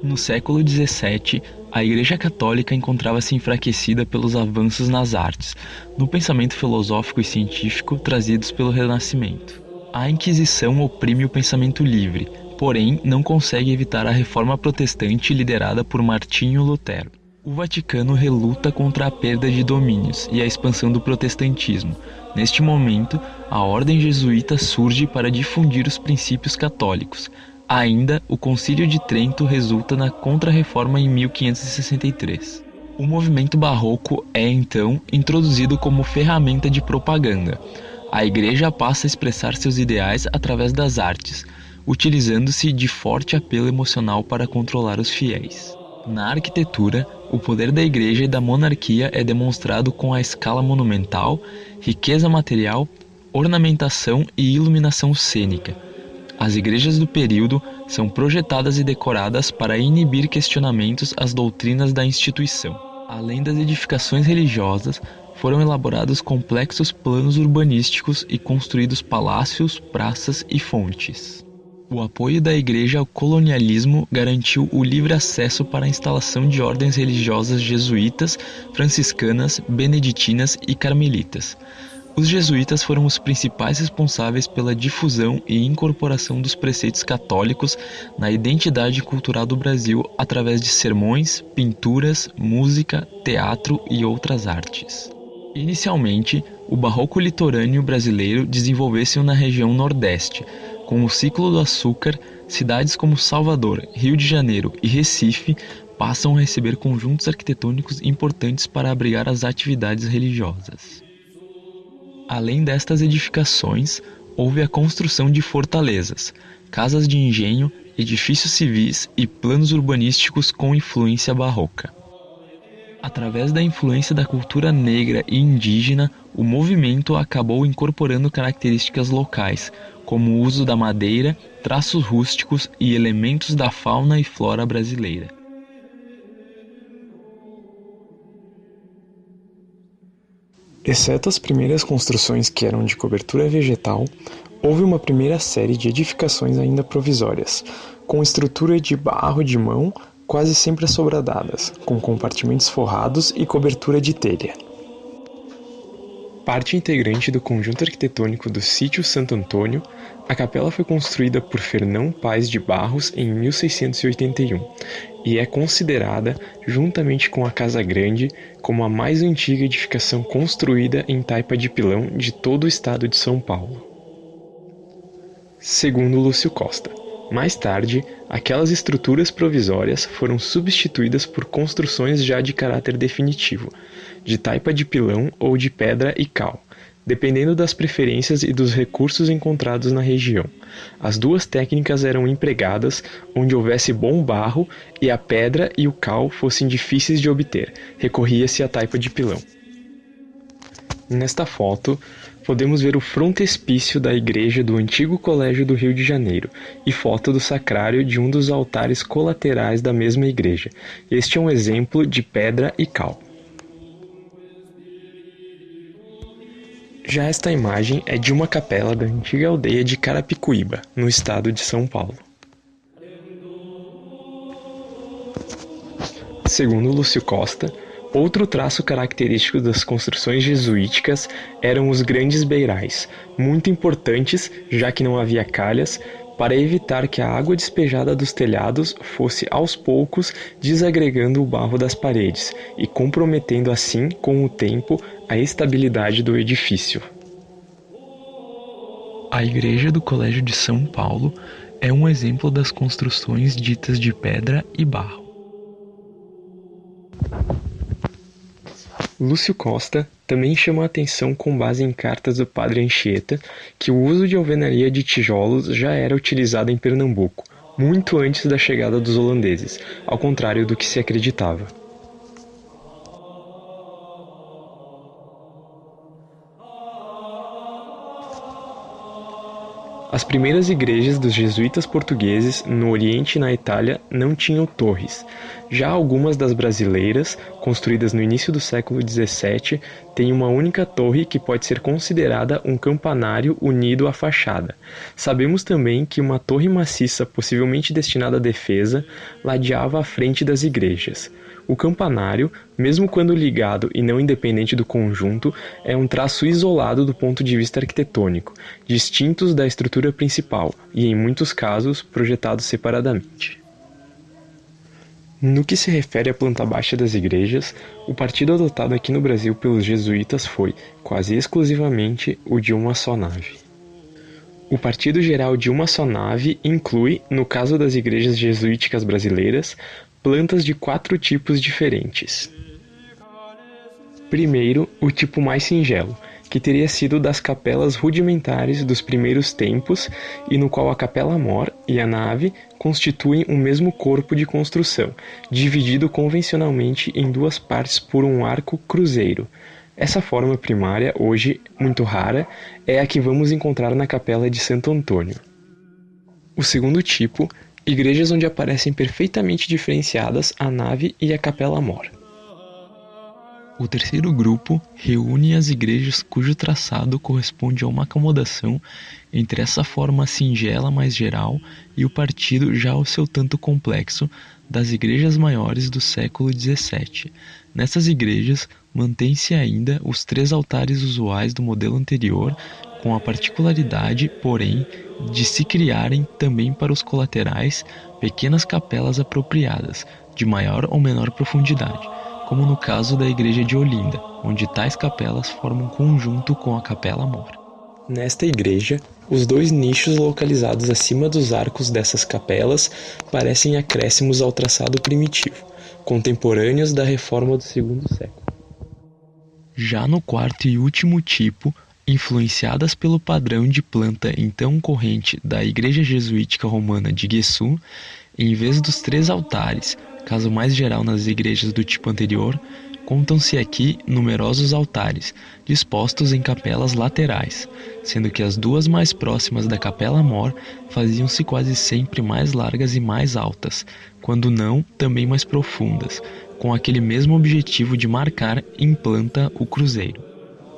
No século XVII, a Igreja Católica encontrava-se enfraquecida pelos avanços nas artes, no pensamento filosófico e científico trazidos pelo Renascimento. A Inquisição oprime o pensamento livre, porém não consegue evitar a reforma protestante liderada por Martinho Lutero. O Vaticano reluta contra a perda de domínios e a expansão do protestantismo. Neste momento, a ordem jesuíta surge para difundir os princípios católicos. Ainda, o Concílio de Trento resulta na Contra-Reforma em 1563. O movimento barroco é, então, introduzido como ferramenta de propaganda. A Igreja passa a expressar seus ideais através das artes, utilizando-se de forte apelo emocional para controlar os fiéis. Na arquitetura, o poder da Igreja e da monarquia é demonstrado com a escala monumental, riqueza material, ornamentação e iluminação cênica. As igrejas do período são projetadas e decoradas para inibir questionamentos às doutrinas da instituição. Além das edificações religiosas, foram elaborados complexos planos urbanísticos e construídos palácios, praças e fontes. O apoio da Igreja ao colonialismo garantiu o livre acesso para a instalação de ordens religiosas jesuítas, franciscanas, beneditinas e carmelitas. Os jesuítas foram os principais responsáveis pela difusão e incorporação dos preceitos católicos na identidade cultural do Brasil através de sermões, pinturas, música, teatro e outras artes. Inicialmente, o barroco litorâneo brasileiro desenvolveu-se na região Nordeste. Com o ciclo do açúcar, cidades como Salvador, Rio de Janeiro e Recife passam a receber conjuntos arquitetônicos importantes para abrigar as atividades religiosas. Além destas edificações, houve a construção de fortalezas, casas de engenho, edifícios civis e planos urbanísticos com influência barroca. Através da influência da cultura negra e indígena, o movimento acabou incorporando características locais, como o uso da madeira, traços rústicos e elementos da fauna e flora brasileira. Exceto as primeiras construções que eram de cobertura vegetal, houve uma primeira série de edificações ainda provisórias, com estrutura de barro de mão, quase sempre assobradadas, com compartimentos forrados e cobertura de telha. Parte integrante do conjunto arquitetônico do Sítio Santo Antônio, a capela foi construída por Fernão Paz de Barros em 1681 e é considerada, juntamente com a Casa Grande, como a mais antiga edificação construída em taipa de pilão de todo o estado de São Paulo. Segundo Lúcio Costa, mais tarde, aquelas estruturas provisórias foram substituídas por construções já de caráter definitivo, de taipa de pilão ou de pedra e cal, dependendo das preferências e dos recursos encontrados na região. As duas técnicas eram empregadas onde houvesse bom barro e a pedra e o cal fossem difíceis de obter, recorria-se à taipa de pilão. Nesta foto, podemos ver o frontespício da igreja do antigo Colégio do Rio de Janeiro e foto do sacrário de um dos altares colaterais da mesma igreja. Este é um exemplo de pedra e cal. Já esta imagem é de uma capela da antiga aldeia de Carapicuíba, no estado de São Paulo. Segundo Lúcio Costa, outro traço característico das construções jesuíticas eram os grandes beirais, muito importantes, já que não havia calhas, para evitar que a água despejada dos telhados fosse aos poucos desagregando o barro das paredes e comprometendo assim, com o tempo, a estabilidade do edifício. A igreja do Colégio de São Paulo é um exemplo das construções ditas de pedra e barro. Lúcio Costa também chama a atenção com base em cartas do padre Anchieta que o uso de alvenaria de tijolos já era utilizado em Pernambuco, muito antes da chegada dos holandeses, ao contrário do que se acreditava. As primeiras igrejas dos jesuítas portugueses no Oriente e na Itália não tinham torres. Já algumas das brasileiras, construídas no início do século XVII, têm uma única torre que pode ser considerada um campanário unido à fachada. Sabemos também que uma torre maciça, possivelmente destinada à defesa, ladeava à frente das igrejas. O campanário, mesmo quando ligado e não independente do conjunto, é um traço isolado do ponto de vista arquitetônico, distintos da estrutura principal e, em muitos casos, projetados separadamente. No que se refere à planta baixa das igrejas, o partido adotado aqui no Brasil pelos jesuítas foi, quase exclusivamente, o de uma só nave. O partido geral de uma só nave inclui, no caso das igrejas jesuíticas brasileiras, plantas de 4 tipos diferentes. Primeiro, o tipo mais singelo, que teria sido das capelas rudimentares dos primeiros tempos e no qual a capela-mor e a nave constituem o mesmo corpo de construção, dividido convencionalmente em 2 partes por um arco cruzeiro. Essa forma primária, hoje muito rara, é a que vamos encontrar na capela de Santo Antônio. O segundo tipo, igrejas onde aparecem perfeitamente diferenciadas a nave e a capela-mor. O terceiro grupo reúne as igrejas cujo traçado corresponde a uma acomodação entre essa forma singela mais geral e o partido já ao seu tanto complexo das igrejas maiores do século XVII. Nessas igrejas mantêm-se ainda os 3 altares usuais do modelo anterior, com a particularidade, porém, de se criarem também para os colaterais pequenas capelas apropriadas, de maior ou menor profundidade, como no caso da igreja de Olinda, onde tais capelas formam conjunto com a capela-mor. Nesta igreja, os 2 nichos localizados acima dos arcos dessas capelas parecem acréscimos ao traçado primitivo, contemporâneos da reforma do segundo século. Já no quarto e último tipo, influenciadas pelo padrão de planta então corrente da Igreja Jesuítica Romana de Guessú, em vez dos 3 altares, caso mais geral nas igrejas do tipo anterior, contam-se aqui numerosos altares, dispostos em capelas laterais, sendo que as 2 mais próximas da capela-mor faziam-se quase sempre mais largas e mais altas, quando não, também mais profundas, com aquele mesmo objetivo de marcar em planta o cruzeiro.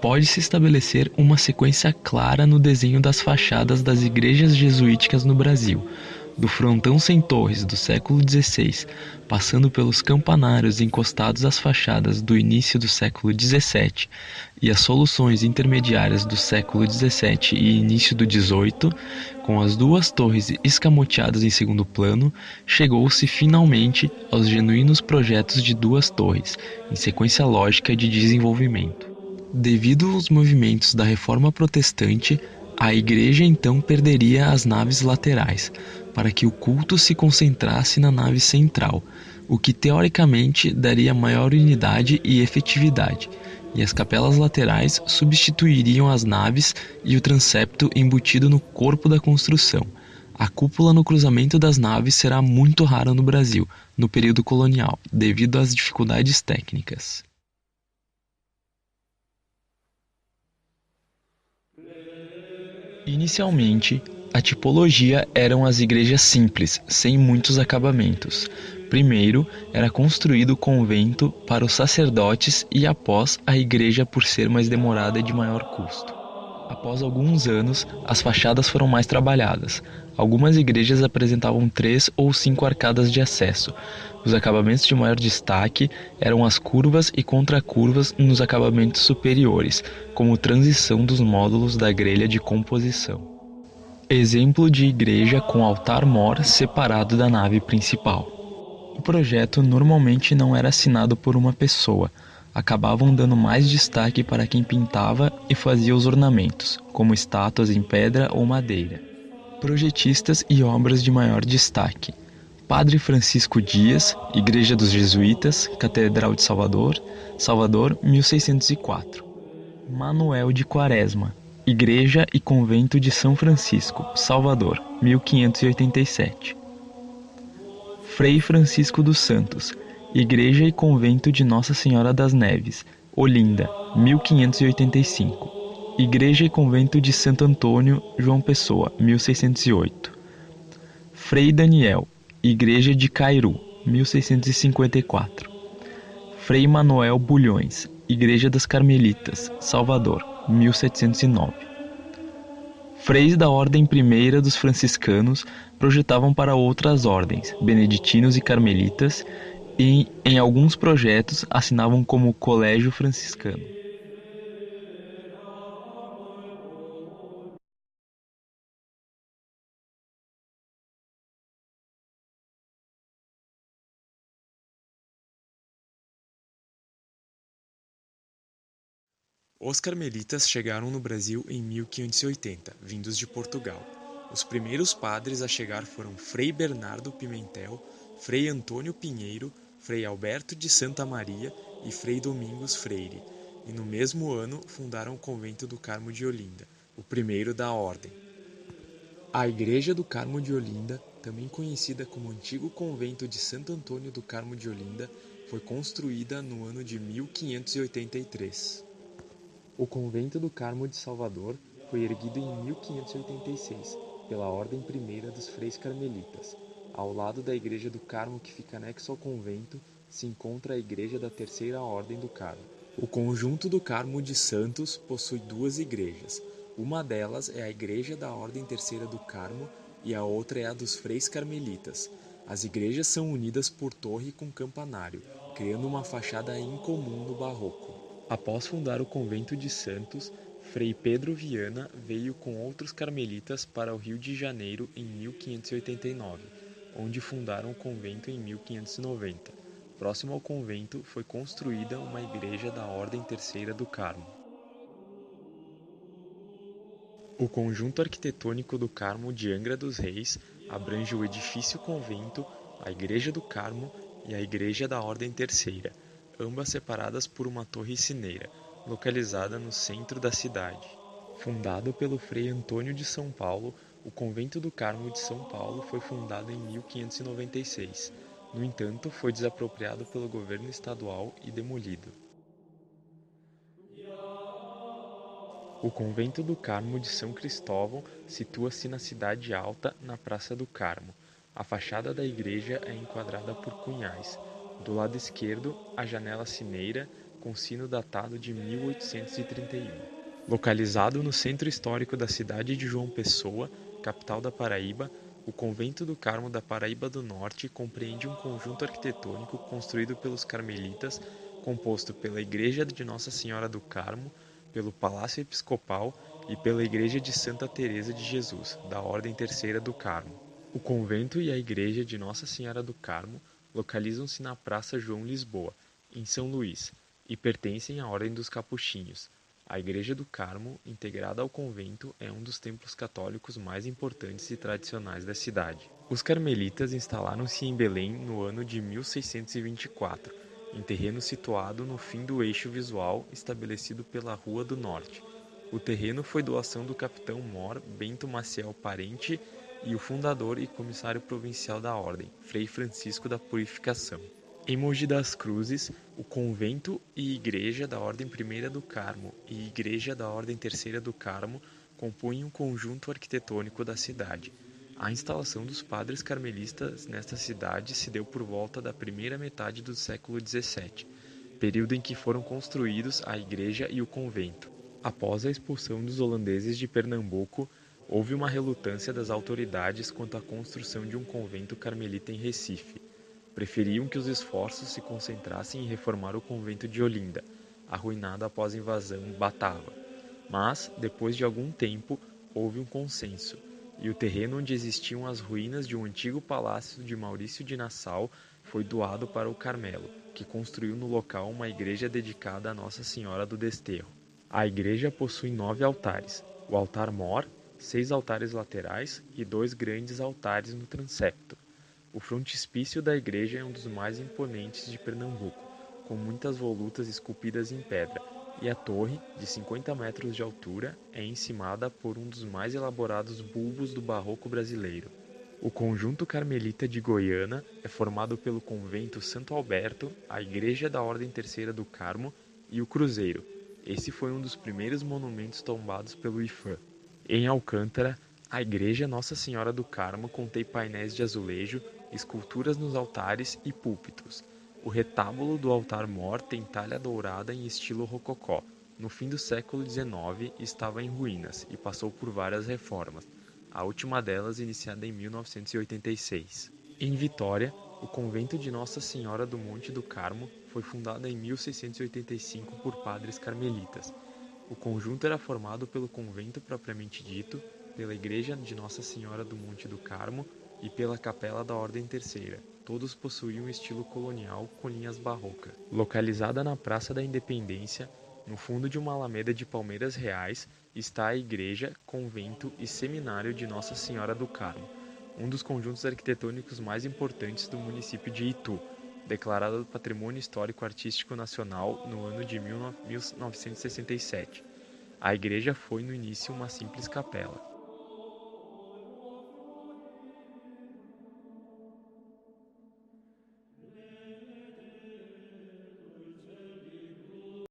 Pode-se estabelecer uma sequência clara no desenho das fachadas das igrejas jesuíticas no Brasil, do frontão sem torres do século XVI, passando pelos campanários encostados às fachadas do início do século XVII e as soluções intermediárias do século XVII e início do XVIII, com as 2 torres escamoteadas em segundo plano, chegou-se finalmente aos genuínos projetos de 2 torres, em sequência lógica de desenvolvimento. Devido aos movimentos da Reforma Protestante, a igreja então perderia as naves laterais, para que o culto se concentrasse na nave central, o que teoricamente daria maior unidade e efetividade, e as capelas laterais substituiriam as naves e o transepto embutido no corpo da construção. A cúpula no cruzamento das naves será muito rara no Brasil, no período colonial, devido às dificuldades técnicas. Inicialmente, a tipologia eram as igrejas simples, sem muitos acabamentos. Primeiro, era construído o convento para os sacerdotes e após a igreja por ser mais demorada e de maior custo. Após alguns anos, as fachadas foram mais trabalhadas. Algumas igrejas apresentavam 3 ou 5 arcadas de acesso. Os acabamentos de maior destaque eram as curvas e contracurvas nos acabamentos superiores, como transição dos módulos da grelha de composição. Exemplo de igreja com altar-mor separado da nave principal. O projeto normalmente não era assinado por uma pessoa, acabavam dando mais destaque para quem pintava e fazia os ornamentos, como estátuas em pedra ou madeira. Projetistas e obras de maior destaque: Padre Francisco Dias, Igreja dos Jesuítas, Catedral de Salvador, Salvador, 1604. Manuel de Quaresma, Igreja e Convento de São Francisco, Salvador, 1587. Frei Francisco dos Santos, Igreja e Convento de Nossa Senhora das Neves, Olinda, 1585. Igreja e Convento de Santo Antônio, João Pessoa, 1608. Frei Daniel, Igreja de Cairu, 1654. Frei Manuel Bulhões, Igreja das Carmelitas, Salvador, 1709. Freis da Ordem Primeira dos Franciscanos projetavam para outras ordens, beneditinos e carmelitas, e, em alguns projetos, assinavam como Colégio Franciscano. Os carmelitas chegaram no Brasil em 1580, vindos de Portugal. Os primeiros padres a chegar foram Frei Bernardo Pimentel, Frei Antônio Pinheiro, Frei Alberto de Santa Maria e Frei Domingos Freire, e no mesmo ano fundaram o convento do Carmo de Olinda, o primeiro da ordem. A Igreja do Carmo de Olinda, também conhecida como Antigo Convento de Santo Antônio do Carmo de Olinda, foi construída no ano de 1583. O Convento do Carmo de Salvador foi erguido em 1586 pela Ordem Primeira dos Freis Carmelitas. Ao lado da Igreja do Carmo, que fica anexo ao convento, se encontra a Igreja da Terceira Ordem do Carmo. O conjunto do Carmo de Santos possui duas igrejas. Uma delas é a Igreja da Ordem Terceira do Carmo e a outra é a dos Freis Carmelitas. As igrejas são unidas por torre com campanário, criando uma fachada incomum no barroco. Após fundar o convento de Santos, Frei Pedro Viana veio com outros carmelitas para o Rio de Janeiro em 1589, onde fundaram o convento em 1590. Próximo ao convento foi construída uma igreja da Ordem Terceira do Carmo. O conjunto arquitetônico do Carmo de Angra dos Reis abrange o edifício convento, a Igreja do Carmo e a Igreja da Ordem Terceira, ambas separadas por uma torre sineira, localizada no centro da cidade. Fundado pelo Frei Antônio de São Paulo, o Convento do Carmo de São Paulo foi fundado em 1596. No entanto, foi desapropriado pelo governo estadual e demolido. O Convento do Carmo de São Cristóvão situa-se na Cidade Alta, na Praça do Carmo. A fachada da igreja é enquadrada por cunhais. Do lado esquerdo, a janela sineira, com sino datado de 1831. Localizado no centro histórico da cidade de João Pessoa, capital da Paraíba, o Convento do Carmo da Paraíba do Norte compreende um conjunto arquitetônico construído pelos carmelitas, composto pela Igreja de Nossa Senhora do Carmo, pelo Palácio Episcopal e pela Igreja de Santa Teresa de Jesus, da Ordem Terceira do Carmo. O convento e a Igreja de Nossa Senhora do Carmo localizam-se na Praça João Lisboa, em São Luís, e pertencem à Ordem dos Capuchinhos. A Igreja do Carmo, integrada ao convento, é um dos templos católicos mais importantes e tradicionais da cidade. Os carmelitas instalaram-se em Belém no ano de 1624, em terreno situado no fim do eixo visual estabelecido pela Rua do Norte. O terreno foi doação do capitão-mor Bento Maciel Parente e o fundador e comissário provincial da ordem, Frei Francisco da Purificação. Em Mogi das Cruzes, o convento e igreja da Ordem Primeira do Carmo e igreja da Ordem Terceira do Carmo compõem um conjunto arquitetônico da cidade. A instalação dos padres carmelistas nesta cidade se deu por volta da primeira metade do século XVII, período em que foram construídos a igreja e o convento. Após a expulsão dos holandeses de Pernambuco, houve uma relutância das autoridades quanto à construção de um convento carmelita em Recife. Preferiam que os esforços se concentrassem em reformar o convento de Olinda, arruinado após a invasão batava. Mas, depois de algum tempo, houve um consenso, e o terreno onde existiam as ruínas de um antigo palácio de Maurício de Nassau foi doado para o Carmelo, que construiu no local uma igreja dedicada a Nossa Senhora do Desterro. A igreja possui 9 altares, o altar-mor, 6 altares laterais e 2 grandes altares no transepto. O frontispício da igreja é um dos mais imponentes de Pernambuco, com muitas volutas esculpidas em pedra, e a torre, de 50 metros de altura, é encimada por um dos mais elaborados bulbos do barroco brasileiro. O conjunto carmelita de Goiânia é formado pelo convento Santo Alberto, a igreja da Ordem Terceira do Carmo e o Cruzeiro. Esse foi um dos primeiros monumentos tombados pelo IFAM. Em Alcântara, a igreja Nossa Senhora do Carmo contém painéis de azulejo, esculturas nos altares e púlpitos. O retábulo do altar-mor tem talha dourada em estilo rococó. No fim do século XIX, estava em ruínas e passou por várias reformas, a última delas iniciada em 1986. Em Vitória, o convento de Nossa Senhora do Monte do Carmo foi fundado em 1685 por padres carmelitas. O conjunto era formado pelo convento propriamente dito, pela igreja de Nossa Senhora do Monte do Carmo e pela capela da Ordem Terceira. Todos possuíam um estilo colonial com linhas barrocas. Localizada na Praça da Independência, no fundo de uma alameda de palmeiras reais, está a igreja, convento e seminário de Nossa Senhora do Carmo, um dos conjuntos arquitetônicos mais importantes do município de Itu, declarado Patrimônio Histórico Artístico Nacional no ano de 1967. A igreja foi no início uma simples capela.